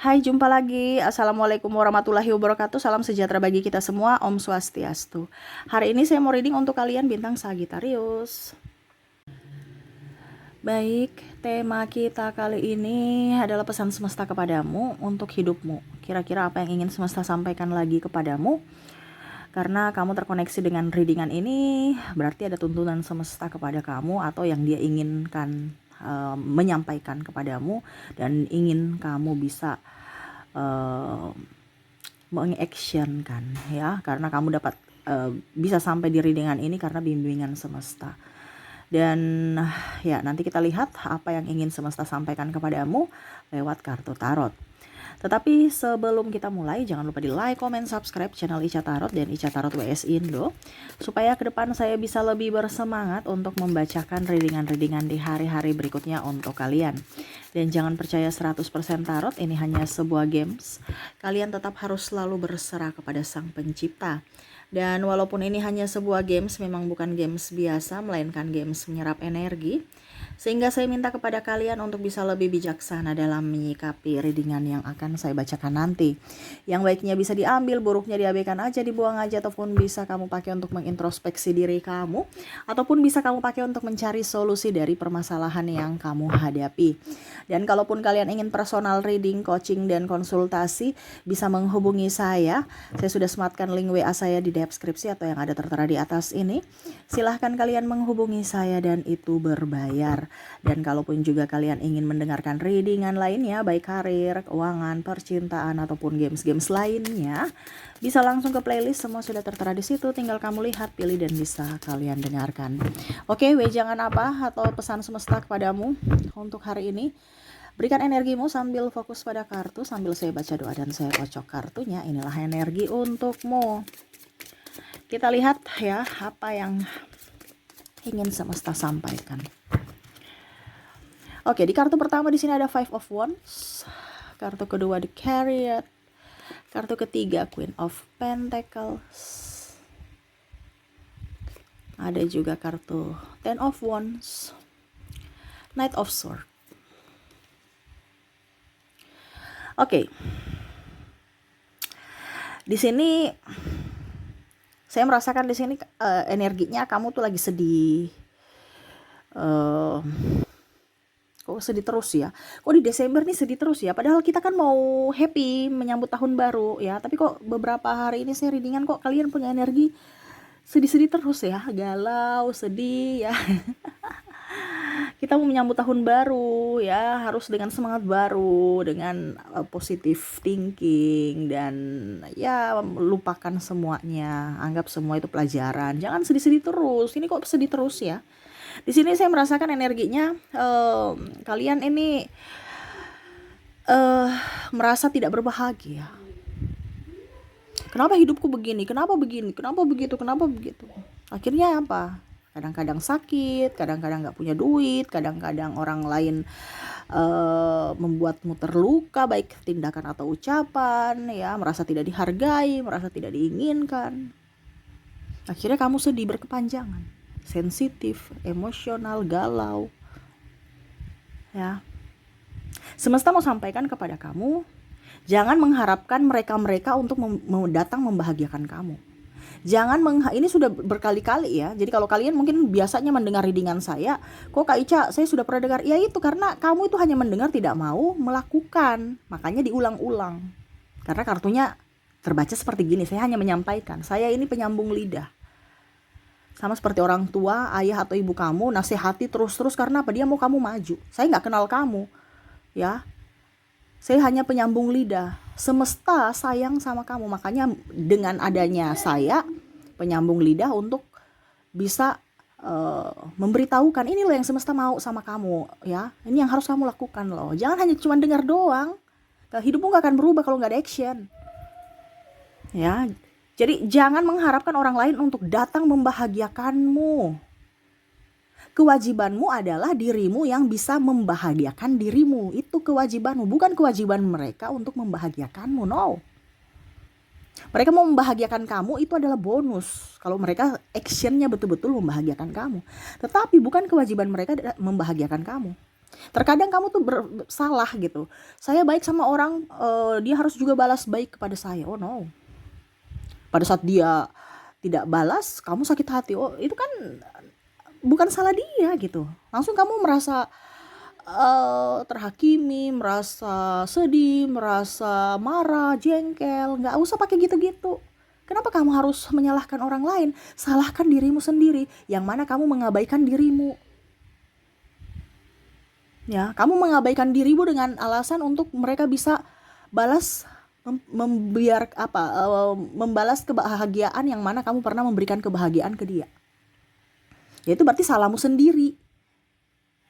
Hai, jumpa lagi. Assalamualaikum warahmatullahi wabarakatuh. Salam sejahtera bagi kita semua. Om Swastiastu. Hari ini saya mau reading untuk kalian bintang Sagittarius. Baik, tema kita kali ini adalah pesan semesta kepadamu untuk hidupmu. Kira-kira apa yang ingin semesta sampaikan lagi kepadamu? Karena kamu terkoneksi dengan readingan ini, berarti ada tuntunan semesta kepada kamu atau yang dia inginkan menyampaikan kepadamu dan ingin kamu bisa mengactionkan ya, karena kamu dapat bisa sampai di readingan ini karena bimbingan semesta. Dan ya, nanti kita lihat apa yang ingin semesta sampaikan kepadamu lewat kartu tarot. Tetapi sebelum kita mulai, jangan lupa di like, comment, subscribe channel Ica Tarot dan Ica Tarot WS Indo, supaya ke depan saya bisa lebih bersemangat untuk membacakan readingan-readingan di hari-hari berikutnya untuk kalian. Dan jangan percaya 100% tarot, ini hanya sebuah games. Kalian tetap harus selalu berserah kepada Sang Pencipta. Dan walaupun ini hanya sebuah games, memang bukan games biasa, melainkan games menyerap energi. Sehingga saya minta kepada kalian untuk bisa lebih bijaksana dalam menyikapi readingan yang akan saya bacakan nanti. Yang baiknya bisa diambil, buruknya diabaikan aja, dibuang aja, ataupun bisa kamu pakai untuk mengintrospeksi diri kamu, ataupun bisa kamu pakai untuk mencari solusi dari permasalahan yang kamu hadapi. Dan kalaupun kalian ingin personal reading, coaching, dan konsultasi, bisa menghubungi saya. Saya sudah sematkan link WA saya di deskripsi atau yang ada tertera di atas ini. Silahkan kalian menghubungi saya dan itu berbayar. Dan kalaupun juga kalian ingin mendengarkan readingan lainnya, baik karir, keuangan, percintaan, ataupun games-games lainnya, bisa langsung ke playlist, semua sudah tertera di situ. Tinggal kamu lihat, pilih, dan bisa kalian dengarkan. Oke, wejangan apa atau pesan semesta kepadamu untuk hari ini? Berikan energimu sambil fokus pada kartu, sambil saya baca doa dan saya kocok kartunya. Inilah energi untukmu. Kita lihat ya, apa yang ingin semesta sampaikan. Oke, di kartu pertama di sini ada Five of Wands, kartu kedua The Chariot, kartu ketiga Queen of Pentacles, ada juga kartu Ten of Wands, Knight of Swords. Oke, di sini saya merasakan di sini energinya kamu tuh lagi sedih. Kok sedih terus ya? Kok di Desember nih sedih terus ya? Padahal kita kan mau happy menyambut tahun baru ya. Tapi kok beberapa hari ini saya readingan kok kalian punya energi sedih-sedih terus ya. Galau, sedih ya. Kita mau menyambut tahun baru ya, harus dengan semangat baru, dengan positive thinking, dan ya lupakan semuanya. Anggap semua itu pelajaran. Jangan sedih-sedih terus. Ini kok sedih terus ya? Di sini saya merasakan energinya kalian ini merasa tidak berbahagia. Kenapa hidupku begini? Kenapa begini? Kenapa begitu? Kenapa begitu? Akhirnya apa? Kadang-kadang sakit, kadang-kadang nggak punya duit, kadang-kadang orang lain membuatmu terluka, baik tindakan atau ucapan, ya, merasa tidak dihargai, merasa tidak diinginkan. Akhirnya kamu sedih berkepanjangan, sensitif, emosional, galau. Ya. Semesta mau sampaikan kepada kamu, jangan mengharapkan mereka-mereka untuk datang membahagiakan kamu. Jangan ini sudah berkali-kali ya. Jadi kalau kalian mungkin biasanya mendengar readingan saya, kok Kak Ica, saya sudah pernah dengar. Ya itu karena kamu itu hanya mendengar, tidak mau melakukan. Makanya diulang-ulang. Karena kartunya terbaca seperti gini, saya hanya menyampaikan. Saya ini penyambung lidah. Sama seperti orang tua, ayah atau ibu kamu nasihati terus-terus karena apa? Dia mau kamu maju. Saya nggak kenal kamu, ya. Saya hanya penyambung lidah. Semesta sayang sama kamu, makanya dengan adanya saya penyambung lidah untuk bisa memberitahukan ini loh yang semesta mau sama kamu, ya. Ini yang harus kamu lakukan loh. Jangan hanya cuma dengar doang. Hidupmu nggak akan berubah kalau nggak ada action, ya. Jadi jangan mengharapkan orang lain untuk datang membahagiakanmu. Kewajibanmu adalah dirimu yang bisa membahagiakan dirimu. Itu kewajibanmu, bukan kewajiban mereka untuk membahagiakanmu. No. Mereka mau membahagiakan kamu, itu adalah bonus. Kalau mereka actionnya betul-betul membahagiakan kamu. Tetapi bukan kewajiban mereka membahagiakan kamu. Terkadang kamu tuh salah gitu. Saya baik sama orang, dia harus juga balas baik kepada saya. Oh no. Pada saat dia tidak balas, kamu sakit hati. Oh, itu kan bukan salah dia gitu. Langsung kamu merasa terhakimi, merasa sedih, merasa marah, jengkel. Nggak usah pakai gitu-gitu. Kenapa kamu harus menyalahkan orang lain? Salahkan dirimu sendiri, yang mana kamu mengabaikan dirimu. Ya, kamu mengabaikan dirimu dengan alasan untuk mereka bisa balas, membalas kebahagiaan yang mana kamu pernah memberikan kebahagiaan ke dia. Ya itu berarti salahmu sendiri.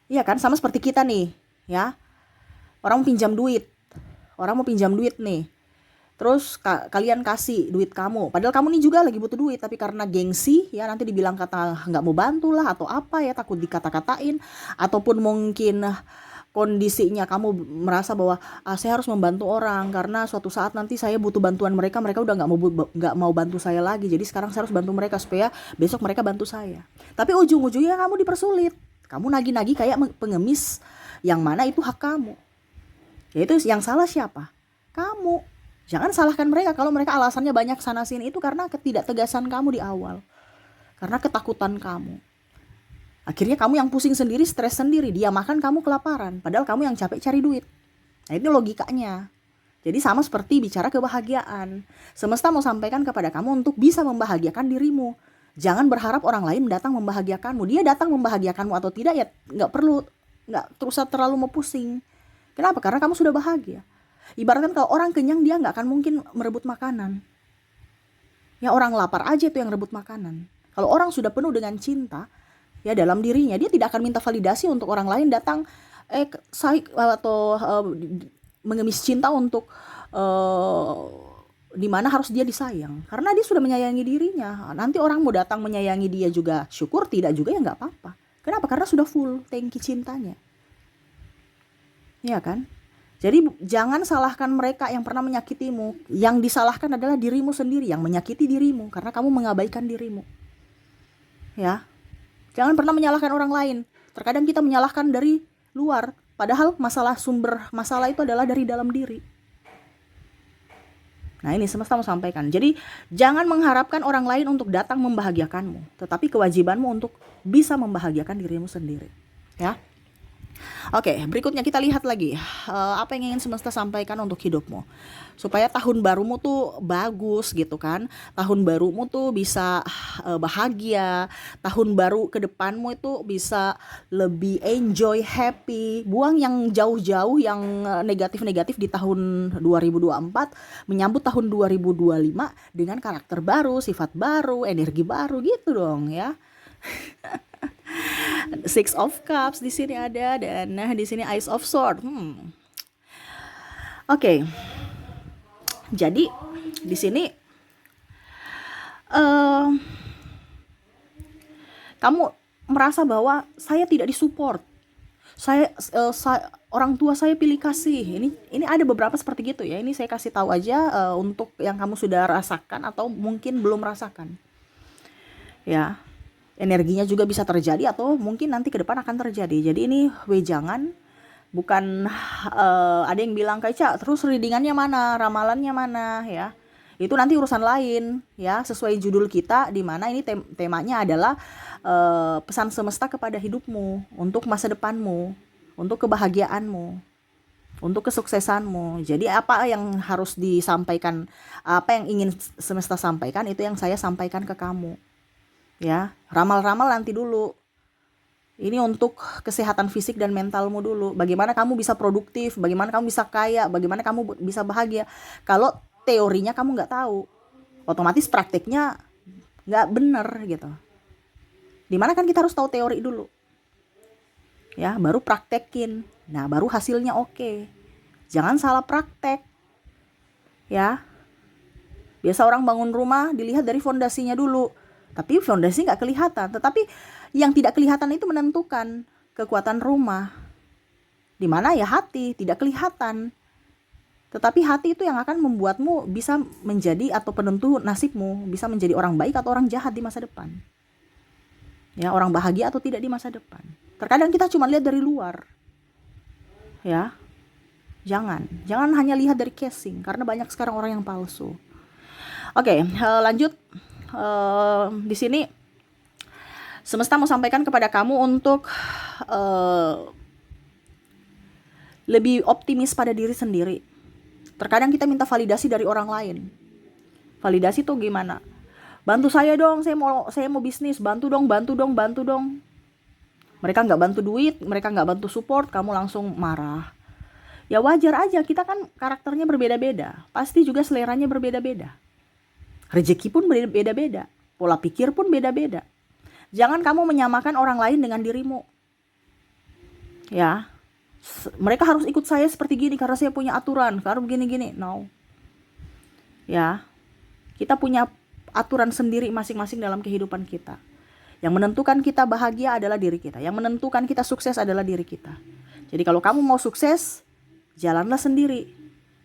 Iya kan, sama seperti kita nih, ya. Orang mau pinjam duit. Orang mau pinjam duit nih. Terus kalian kasih duit kamu. Padahal kamu nih juga lagi butuh duit, tapi karena gengsi, ya nanti dibilang kata nggak mau bantu lah atau apa ya, takut dikata-katain, ataupun mungkin kondisinya kamu merasa bahwa saya harus membantu orang karena suatu saat nanti saya butuh bantuan mereka, mereka udah nggak mau bantu saya lagi, jadi sekarang saya harus bantu mereka supaya besok mereka bantu saya. Tapi ujung-ujungnya kamu dipersulit, kamu nagih-nagih kayak pengemis, yang mana itu hak kamu. Yaitu yang salah siapa? Kamu. Jangan salahkan mereka kalau mereka alasannya banyak sana sini, itu karena ketidaktegasan kamu di awal, karena ketakutan kamu. Akhirnya kamu yang pusing sendiri, stres sendiri, dia makan, kamu kelaparan, padahal kamu yang capek cari duit. Nah itu logikanya. Jadi sama seperti bicara kebahagiaan. Semesta mau sampaikan kepada kamu untuk bisa membahagiakan dirimu. Jangan berharap orang lain datang membahagiakanmu. Dia datang membahagiakanmu atau tidak ya nggak terus terlalu mau pusing. Kenapa? Karena kamu sudah bahagia. Ibaratkan kalau orang kenyang, dia nggak akan mungkin merebut makanan. Ya orang lapar aja itu yang rebut makanan. Kalau orang sudah penuh dengan cinta ya dalam dirinya, dia tidak akan minta validasi untuk orang lain datang mengemis cinta untuk di mana harus dia disayang, karena dia sudah menyayangi dirinya. Nanti orang mau datang menyayangi dia juga syukur, tidak juga ya nggak apa-apa. Kenapa? Karena sudah full tangki cintanya, ya kan? Jadi jangan salahkan mereka yang pernah menyakitimu. Yang disalahkan adalah dirimu sendiri yang menyakiti dirimu karena kamu mengabaikan dirimu. Ya. Jangan pernah menyalahkan orang lain. Terkadang kita menyalahkan dari luar, padahal sumber masalah itu adalah dari dalam diri. Nah ini semesta mau sampaikan. Jadi jangan mengharapkan orang lain untuk datang membahagiakanmu, tetapi kewajibanmu untuk bisa membahagiakan dirimu sendiri. Ya. Oke, berikutnya kita lihat lagi apa yang ingin semesta sampaikan untuk hidupmu, supaya tahun barumu tuh bagus gitu kan. Tahun barumu tuh bisa bahagia. Tahun baru ke depanmu itu bisa lebih enjoy, happy. Buang yang jauh-jauh, yang negatif-negatif di tahun 2024, menyambut tahun 2025 dengan karakter baru, sifat baru, energi baru gitu dong ya. Six of Cups di sini ada, dan di sini Ace of Swords. Oke. Jadi di sini kamu merasa bahwa saya tidak disupport. Orang tua saya pilih kasih. Ini ada beberapa seperti gitu ya. Ini saya kasih tahu aja untuk yang kamu sudah rasakan atau mungkin belum rasakan. Ya. Energinya juga bisa terjadi atau mungkin nanti ke depan akan terjadi. Jadi ini wejangan, bukan ada yang bilang Kak, terus readingannya mana, ramalannya mana ya. Itu nanti urusan lain ya, sesuai judul kita, di mana ini temanya adalah pesan semesta kepada hidupmu, untuk masa depanmu, untuk kebahagiaanmu, untuk kesuksesanmu. Jadi apa yang harus disampaikan, apa yang ingin semesta sampaikan, itu yang saya sampaikan ke kamu. Ya, ramal-ramal nanti dulu. Ini untuk kesehatan fisik dan mentalmu dulu. Bagaimana kamu bisa produktif, bagaimana kamu bisa kaya, bagaimana kamu bisa bahagia. Kalau teorinya kamu nggak tahu, otomatis prakteknya nggak bener gitu. Dimana kan kita harus tahu teori dulu. Ya, baru praktekin. Nah, baru hasilnya oke. Jangan salah praktek. Ya. Biasa orang bangun rumah dilihat dari fondasinya dulu. Tapi fondasi nggak kelihatan. Tetapi yang tidak kelihatan itu menentukan kekuatan rumah. Dimana ya hati, tidak kelihatan. Tetapi hati itu yang akan membuatmu bisa menjadi atau penentu nasibmu. Bisa menjadi orang baik atau orang jahat di masa depan. Ya, orang bahagia atau tidak di masa depan. Terkadang kita cuma lihat dari luar. ya. Jangan hanya lihat dari casing, karena banyak sekarang orang yang palsu. Oke, lanjut. Di sini semesta mau sampaikan kepada kamu untuk lebih optimis pada diri sendiri. Terkadang kita minta validasi dari orang lain. Validasi tuh gimana? Bantu saya dong, saya mau bisnis, bantu dong. Mereka nggak bantu duit, mereka nggak bantu support, kamu langsung marah. Ya wajar aja, kita kan karakternya berbeda-beda, pasti juga seleranya berbeda-beda. Rezeki pun beda-beda, pola pikir pun beda-beda. Jangan kamu menyamakan orang lain dengan dirimu. Ya, mereka harus ikut saya seperti gini karena saya punya aturan, karena begini-gini. No. Ya, kita punya aturan sendiri masing-masing dalam kehidupan kita. Yang menentukan kita bahagia adalah diri kita. Yang menentukan kita sukses adalah diri kita. Jadi kalau kamu mau sukses, jalanlah sendiri.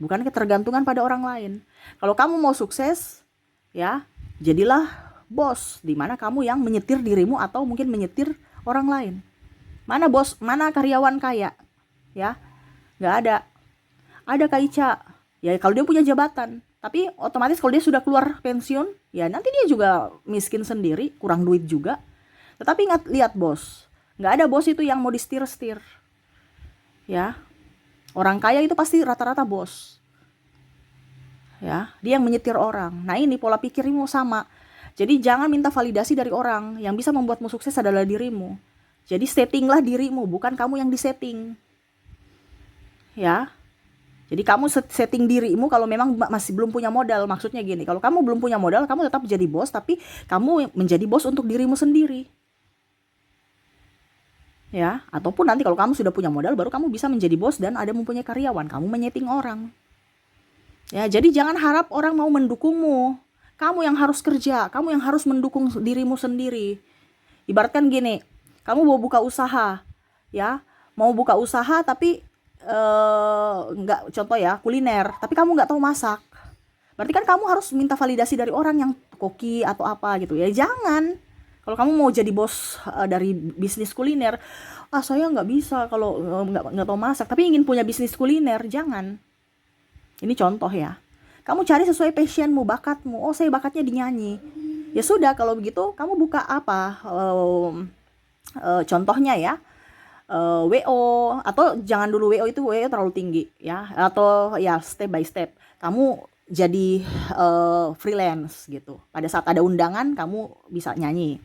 Bukan ketergantungan pada orang lain. Kalau kamu mau sukses, ya, jadilah bos. Di mana kamu yang menyetir dirimu atau mungkin menyetir orang lain. Mana bos, mana karyawan kaya? Ya, nggak ada. Ada Kak Ica. Ya kalau dia punya jabatan. Tapi otomatis kalau dia sudah keluar pensiun, ya nanti dia juga miskin sendiri, kurang duit juga. Tetapi lihat bos, nggak ada bos itu yang mau disetir-setir. Ya, orang kaya itu pasti rata-rata bos. Ya, dia yang menyetir orang. Nah ini pola pikirmu sama. Jadi jangan minta validasi dari orang. Yang bisa membuatmu sukses adalah dirimu. Jadi settinglah dirimu, bukan kamu yang disetting. Ya. Jadi kamu setting dirimu kalau memang masih belum punya modal. Maksudnya gini, kalau kamu belum punya modal, kamu tetap jadi bos, tapi kamu menjadi bos untuk dirimu sendiri. Ya, ataupun nanti kalau kamu sudah punya modal, baru kamu bisa menjadi bos dan ada mempunyai karyawan. Kamu menyeting orang. Ya, jadi jangan harap orang mau mendukungmu. Kamu yang harus kerja, kamu yang harus mendukung dirimu sendiri. Ibaratkan gini, kamu mau buka usaha, ya, mau buka usaha tapi nggak, contoh ya kuliner, tapi kamu nggak tahu masak, berarti kan kamu harus minta validasi dari orang yang koki atau apa gitu ya. Jangan, kalau kamu mau jadi bos dari bisnis kuliner, saya nggak bisa kalau nggak tahu masak, tapi ingin punya bisnis kuliner. Jangan. Ini contoh ya, kamu cari sesuai passionmu, bakatmu. Oh saya bakatnya di nyanyi, ya sudah kalau begitu kamu buka apa, contohnya ya, WO, atau jangan dulu WO, itu WO terlalu tinggi ya, atau ya step by step kamu jadi freelance gitu. Pada saat ada undangan kamu bisa nyanyi.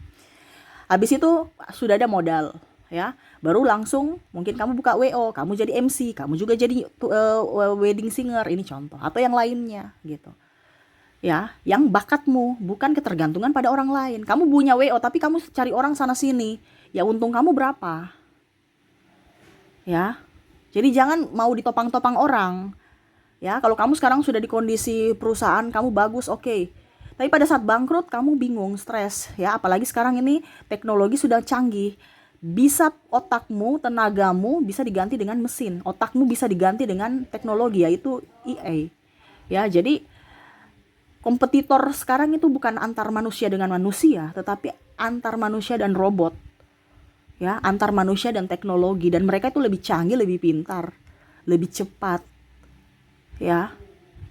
Habis itu sudah ada modal ya, baru langsung mungkin kamu buka WO, kamu jadi MC, kamu juga jadi wedding singer, ini contoh, atau yang lainnya gitu. Ya, yang bakatmu, bukan ketergantungan pada orang lain. Kamu punya WO tapi kamu cari orang sana sini, ya untung kamu berapa? Ya, jadi jangan mau ditopang-topang orang. Ya, kalau kamu sekarang sudah di kondisi perusahaan kamu bagus, oke. Tapi pada saat bangkrut kamu bingung, stres. Ya, apalagi sekarang ini teknologi sudah canggih. Bisa otakmu, tenagamu bisa diganti dengan mesin. Otakmu bisa diganti dengan teknologi, yaitu AI. Ya, jadi kompetitor sekarang itu bukan antar manusia dengan manusia, tetapi antar manusia dan robot. Ya, antar manusia dan teknologi, dan mereka itu lebih canggih, lebih pintar, lebih cepat. Ya,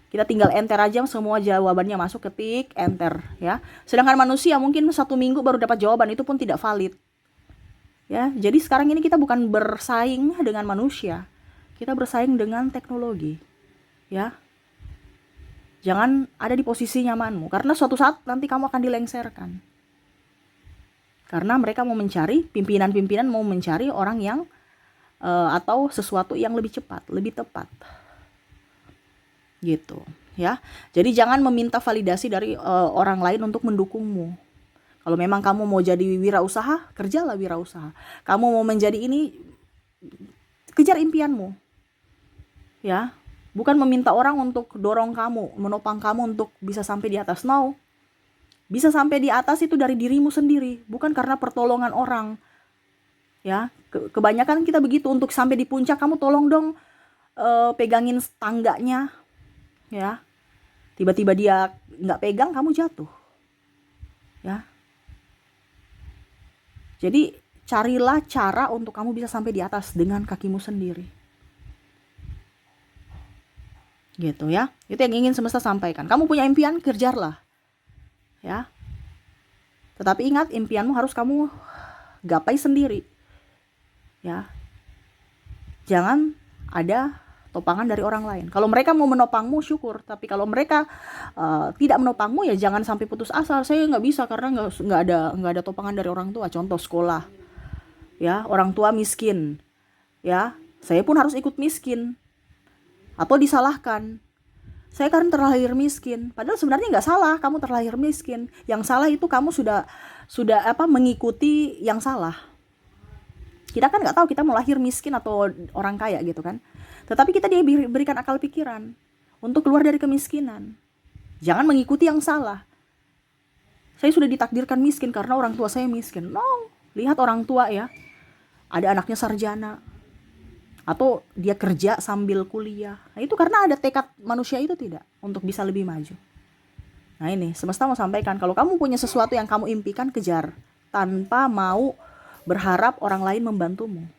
kita tinggal enter aja, semua jawabannya masuk, ketik enter ya. Sedangkan manusia mungkin 1 minggu baru dapat jawaban, itu pun tidak valid. Ya, jadi sekarang ini kita bukan bersaing dengan manusia, kita bersaing dengan teknologi. Ya, jangan ada di posisi nyamanmu, karena suatu saat nanti kamu akan dilengserkan. Karena mereka mau mencari, pimpinan-pimpinan mau mencari orang yang atau sesuatu yang lebih cepat, lebih tepat. Gitu, ya. Jadi jangan meminta validasi dari orang lain untuk mendukungmu. Kalau memang kamu mau jadi wirausaha, kerjalah wirausaha. Kamu mau menjadi ini, kejar impianmu. Ya. Bukan meminta orang untuk dorong kamu, menopang kamu untuk bisa sampai di atas. No. Bisa sampai di atas itu dari dirimu sendiri, bukan karena pertolongan orang. Ya, kebanyakan kita begitu, untuk sampai di puncak kamu tolong dong pegangin tangganya. Ya, tiba-tiba dia nggak pegang, kamu jatuh. Ya, jadi carilah cara untuk kamu bisa sampai di atas dengan kakimu sendiri. Gitu ya. Itu yang ingin semesta sampaikan. Kamu punya impian, kejarlah. Ya. Tetapi ingat, impianmu harus kamu gapai sendiri. Ya. Jangan ada topangan dari orang lain. Kalau mereka mau menopangmu, syukur. Tapi kalau mereka tidak menopangmu, ya jangan sampai putus asa. Saya nggak bisa karena nggak ada topangan dari orang tua. Contoh sekolah, ya, orang tua miskin, ya, saya pun harus ikut miskin atau disalahkan. Saya kan terlahir miskin. Padahal sebenarnya nggak salah kamu terlahir miskin. Yang salah itu kamu sudah mengikuti yang salah. Kita kan nggak tahu kita mau lahir miskin atau orang kaya gitu kan. Tetapi kita diberikan akal pikiran untuk keluar dari kemiskinan. Jangan mengikuti yang salah. Saya sudah ditakdirkan miskin karena orang tua saya miskin. No, lihat orang tua ya. Ada anaknya sarjana. Atau dia kerja sambil kuliah. Nah, itu karena ada tekad manusia itu tidak untuk bisa lebih maju. Nah ini, semesta mau sampaikan, kalau kamu punya sesuatu yang kamu impikan, kejar. Tanpa mau berharap orang lain membantumu.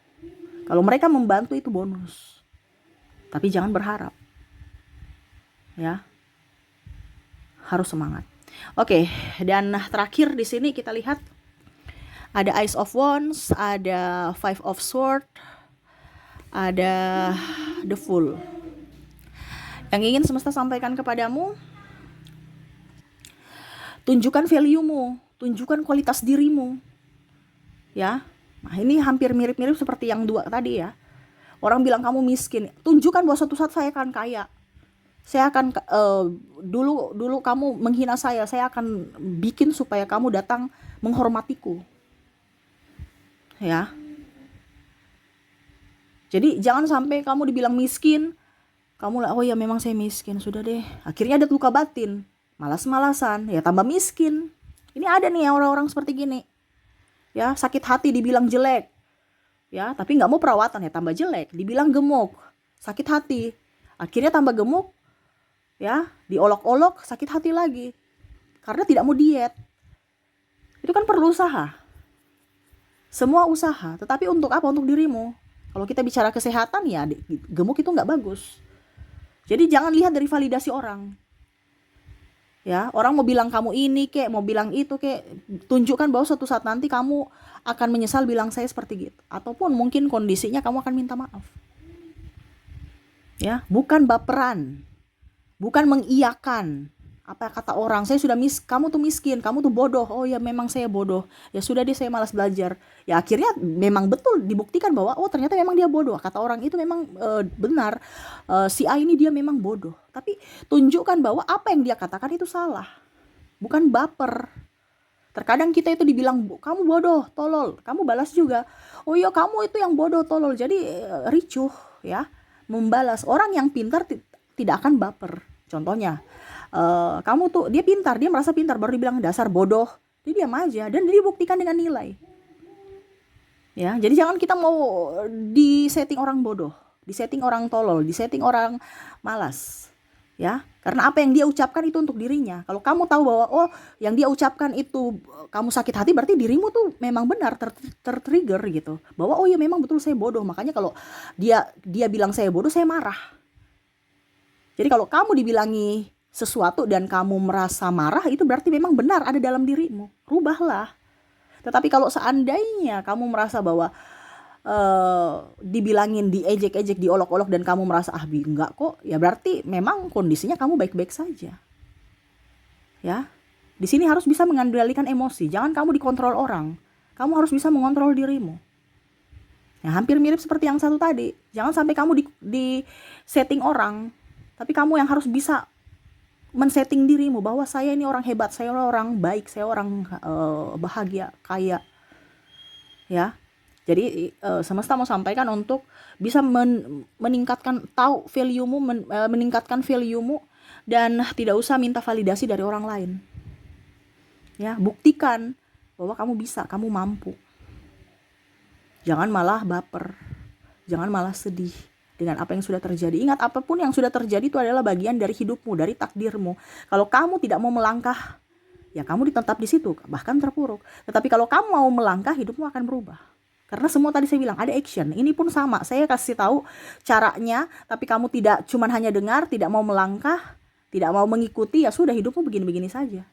Kalau mereka membantu itu bonus. Tapi jangan berharap. Ya. Harus semangat. Oke, dan terakhir di sini kita lihat ada Ace of Wands, ada Five of Swords, ada The Fool. Yang ingin semesta sampaikan kepadamu, tunjukkan value-mu, tunjukkan kualitas dirimu. Ya. Nah, ini hampir mirip-mirip seperti yang dua tadi ya. Orang bilang kamu miskin, tunjukkan bahwa suatu saat saya akan kaya. Saya akan dulu kamu menghina saya akan bikin supaya kamu datang menghormatiku. Ya. Jadi jangan sampai kamu dibilang miskin, kamu lah, oh ya memang saya miskin, sudah deh. Akhirnya ada luka batin, malas-malasan, ya tambah miskin. Ini ada nih orang-orang seperti gini. Ya, sakit hati dibilang jelek. Ya, tapi nggak mau perawatan, ya tambah jelek. Dibilang gemuk, sakit hati. Akhirnya tambah gemuk. Ya, diolok-olok, sakit hati lagi. Karena tidak mau diet. Itu kan perlu usaha. Semua usaha, tetapi untuk apa? Untuk dirimu. Kalau kita bicara kesehatan, ya gemuk itu nggak bagus. Jadi jangan lihat dari validasi orang. Ya, orang mau bilang kamu ini kek, mau bilang itu kek, tunjukkan bahwa suatu saat nanti kamu akan menyesal bilang saya seperti gitu. Ataupun mungkin kondisinya kamu akan minta maaf. Ya, bukan baperan. Bukan mengiyakan apa kata orang. Saya sudah kamu tuh miskin, kamu tuh bodoh. Oh ya memang saya bodoh. Ya sudah deh saya malas belajar. Ya akhirnya memang betul dibuktikan bahwa oh ternyata memang dia bodoh. Kata orang itu memang benar. Si A ini dia memang bodoh. Tapi tunjukkan bahwa apa yang dia katakan itu salah. Bukan baper. Terkadang kita itu dibilang kamu bodoh, tolol. Kamu balas juga. Oh iya kamu itu yang bodoh, tolol. Jadi ricuh ya. Membalas. Orang yang pintar tidak akan baper. Contohnya, kamu tuh, dia pintar, dia merasa pintar, baru dibilang dasar bodoh, dia diam aja, dan dia buktikan dengan nilai. Ya, jadi jangan kita mau disetting orang bodoh, disetting orang tolol, disetting orang malas. Ya, karena apa yang dia ucapkan itu untuk dirinya. Kalau kamu tahu bahwa oh yang dia ucapkan itu kamu sakit hati, berarti dirimu tuh memang benar tertrigger gitu. Bahwa oh ya memang betul saya bodoh. Makanya kalau dia bilang saya bodoh, saya marah. Jadi kalau kamu dibilangi sesuatu dan kamu merasa marah, itu berarti memang benar ada dalam dirimu. Rubahlah. Tetapi kalau seandainya kamu merasa bahwa dibilangin, diejek-ejek, diolok-olok dan kamu merasa enggak kok, ya berarti memang kondisinya kamu baik-baik saja. Ya. Di sini harus bisa mengendalikan emosi. Jangan kamu dikontrol orang. Kamu harus bisa mengontrol dirimu. Ya, hampir mirip seperti yang satu tadi. Jangan sampai kamu di setting orang. Tapi kamu yang harus bisa men-setting dirimu bahwa saya ini orang hebat, saya orang baik, saya orang bahagia, kaya. Ya. Jadi semesta mau sampaikan untuk bisa meningkatkan tahu value-mu, meningkatkan value-mu dan tidak usah minta validasi dari orang lain. Ya, buktikan bahwa kamu bisa, kamu mampu. Jangan malah baper. Jangan malah sedih dengan apa yang sudah terjadi. Ingat, apapun yang sudah terjadi itu adalah bagian dari hidupmu, dari takdirmu. Kalau kamu tidak mau melangkah, ya kamu tetap di situ, bahkan terpuruk. Tetapi kalau kamu mau melangkah, hidupmu akan berubah. Karena semua tadi saya bilang ada action. Ini pun sama. Saya kasih tahu caranya, tapi kamu tidak cuman hanya dengar, tidak mau melangkah, tidak mau mengikuti, ya sudah hidupmu begini-begini saja.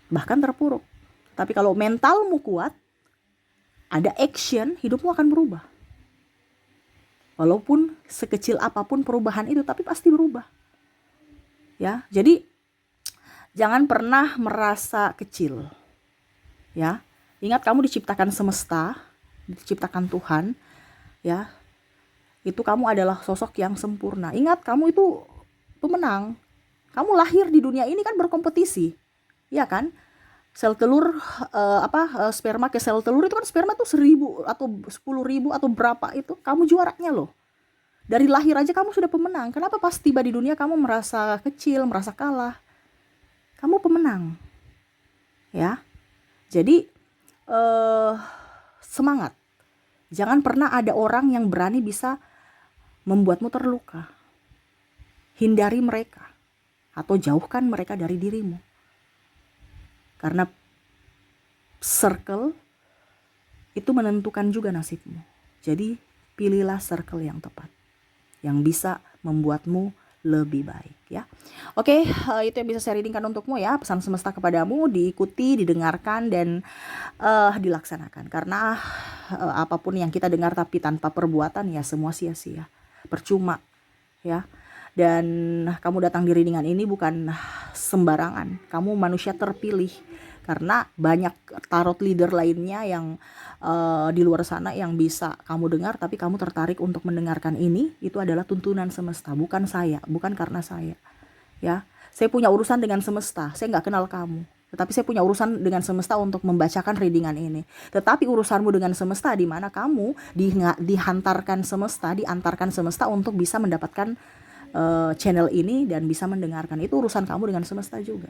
Bahkan terpuruk. Tapi kalau mentalmu kuat, ada action, hidupmu akan berubah. Walaupun sekecil apapun perubahan itu, tapi pasti berubah. Ya, jadi jangan pernah merasa kecil. Ya, ingat kamu diciptakan semesta, diciptakan Tuhan, ya. Itu kamu adalah sosok yang sempurna. Ingat, kamu itu pemenang. Kamu lahir di dunia ini kan berkompetisi. Ya kan? Sel telur sperma ke sel telur itu kan sperma tuh 1.000 atau 10.000 atau berapa itu, kamu juaranya loh. Dari lahir aja kamu sudah pemenang. Kenapa pas tiba di dunia kamu merasa kecil, merasa kalah? Kamu pemenang. Ya. Jadi semangat. Jangan pernah ada orang yang berani bisa membuatmu terluka. Hindari mereka atau jauhkan mereka dari dirimu. Karena circle itu menentukan juga nasibmu. Jadi pilihlah circle yang tepat, yang bisa membuatmu lebih baik, ya. Oke, itu yang bisa saya readingkan untukmu, ya. Pesan semesta kepadamu diikuti, didengarkan, dan dilaksanakan. Karena apapun yang kita dengar tapi tanpa perbuatan, ya semua sia-sia, percuma, ya. Dan kamu datang di readingan ini bukan sembarangan. Kamu manusia terpilih. Karena banyak tarot leader lainnya yang di luar sana yang bisa kamu dengar, tapi kamu tertarik untuk mendengarkan ini, itu adalah tuntunan semesta, bukan saya, bukan karena saya. Ya, saya punya urusan dengan semesta, saya nggak kenal kamu. Tetapi saya punya urusan dengan semesta untuk membacakan readingan ini. Tetapi urusanmu dengan semesta di mana kamu diantarkan semesta untuk bisa mendapatkan channel ini dan bisa mendengarkan. Itu urusan kamu dengan semesta juga.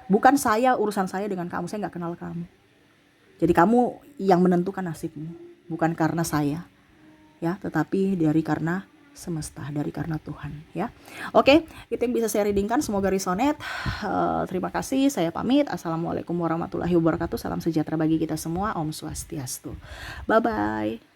Bukan saya, urusan saya dengan kamu, saya nggak kenal kamu. Jadi kamu yang menentukan nasibmu, bukan karena saya, ya, tetapi karena semesta, karena Tuhan, ya. Oke, itu yang bisa saya readingkan. Semoga resonate. Terima kasih. Saya pamit. Assalamualaikum warahmatullahi wabarakatuh. Salam sejahtera bagi kita semua. Om Swastiastu. Bye bye.